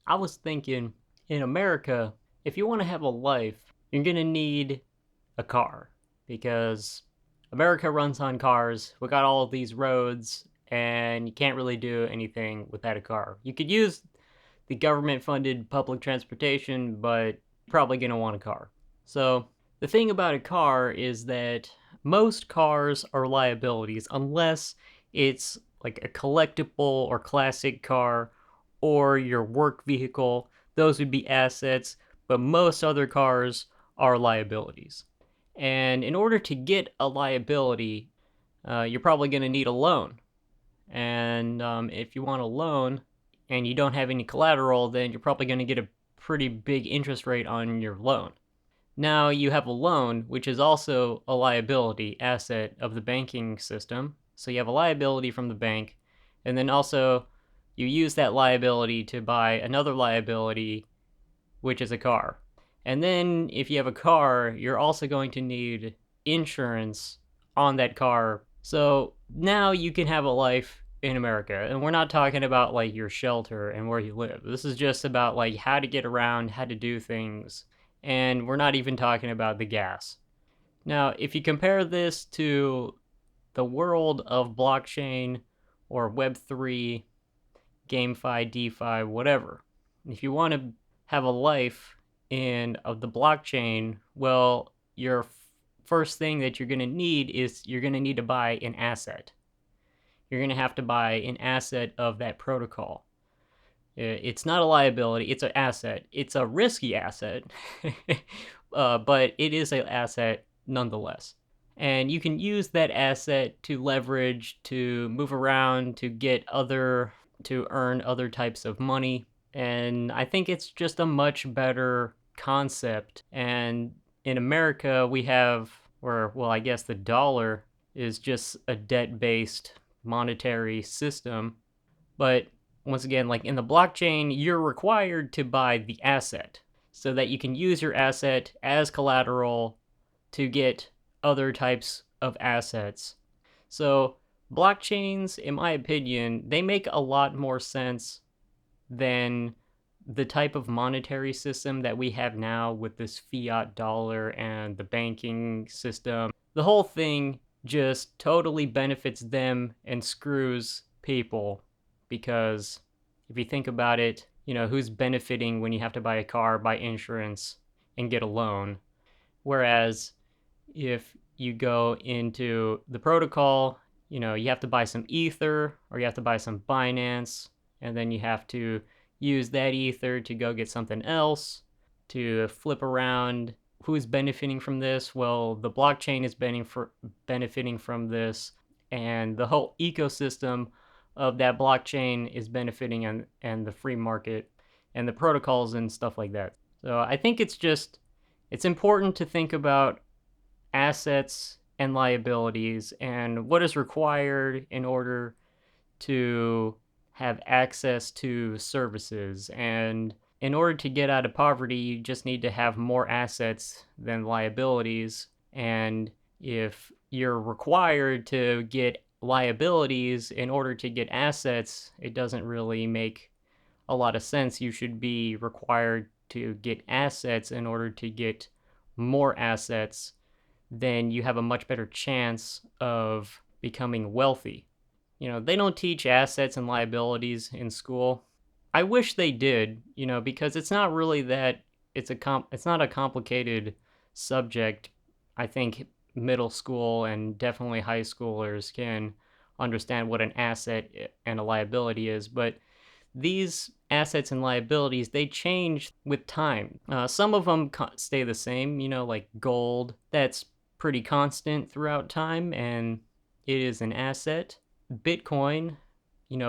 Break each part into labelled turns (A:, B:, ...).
A: I was thinking in America, if you want to have a life, you're going to need a car because America runs on cars. We got all of these roads, and you can't really do anything without a car. You could use the government funded public transportation, but probably going to want a car. So, the thing about a car is that most cars are liabilities unless it's like a collectible or classic car or your work vehicle. Those would be assets, but most other cars are liabilities. And in order to get a liability, you're probably going to need a loan. And if you want a loan and you don't have any collateral, then you're probably going to get a pretty big interest rate on your loan. Now you have a loan, which is also a liability asset of the banking system. So you have a liability from the bank, and then also you use that liability to buy another liability, which is a car. And then if you have a car, you're also going to need insurance on that car. So now you can have a life in America. And we're not talking about like your shelter and where you live. This is just about like how to get around, how to do things. And we're not even talking about the gas. Now, if you compare this to the world of blockchain or Web3, GameFi, DeFi, whatever, if you want to have a life in of the blockchain, well, your first thing that you're going to need is you're going to need to buy an asset. You're going to have to buy an asset of that protocol. It's not a liability, it's an asset. It's a risky asset, but it is an asset nonetheless. And you can use that asset to leverage, to move around, to earn other types of money. And I think it's just a much better concept. And in America, we have, or well, I guess the dollar is just a debt based monetary system. But once again, like in the blockchain, you're required to buy the asset so that you can use your asset as collateral to get other types of assets. So, blockchains, in my opinion, they make a lot more sense than the type of monetary system that we have now with this fiat dollar and the banking system. The whole thing just totally benefits them and screws people because if you think about it, who's benefiting when you have to buy a car, buy insurance, and get a loan? Whereas if you go into the protocol, you have to buy some Ether or you have to buy some Binance, and then you have to use that Ether to go get something else to flip around. Who's benefiting from this? Well, the blockchain is benefiting from this, and the whole ecosystem of that blockchain is benefiting, and the free market and the protocols and stuff like that. So I think it's important to think about assets and liabilities and what is required in order to have access to services. And in order to get out of poverty, you just need to have more assets than liabilities. And if you're required to get liabilities in order to get assets, it doesn't really make a lot of sense. You should be required to get assets in order to get more assets, then you have a much better chance of becoming wealthy. They don't teach assets and liabilities in school. I wish they did, because it's not really that it's not a complicated subject. I think middle school and definitely high schoolers can understand what an asset and a liability is, but these assets and liabilities, they change with time. Some of them stay the same, like gold. That's pretty constant throughout time and it is an asset. Bitcoin,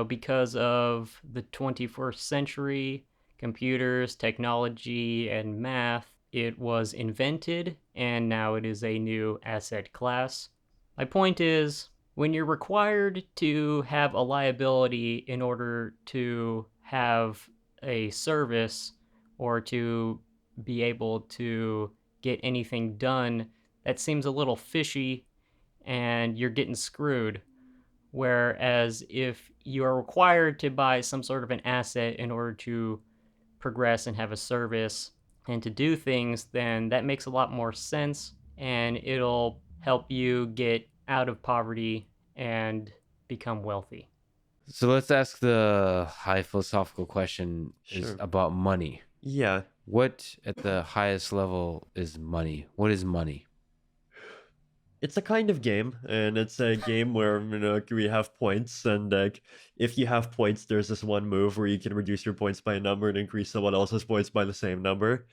A: because of the 21st century, computers, technology, and math, it was invented and now it is a new asset class. My point is, when you're required to have a liability in order to have a service or to be able to get anything done, that seems a little fishy and you're getting screwed. Whereas if you are required to buy some sort of an asset in order to progress and have a service and to do things, then that makes a lot more sense and it'll help you get out of poverty and become wealthy.
B: So let's ask the high philosophical question is
C: Sure.
B: about money.
C: Yeah.
B: What at the highest level is money? What is money?
C: It's a kind of game, and it's a game where we have points, and like if you have points, there's this one move where you can reduce your points by a number and increase someone else's points by the same number.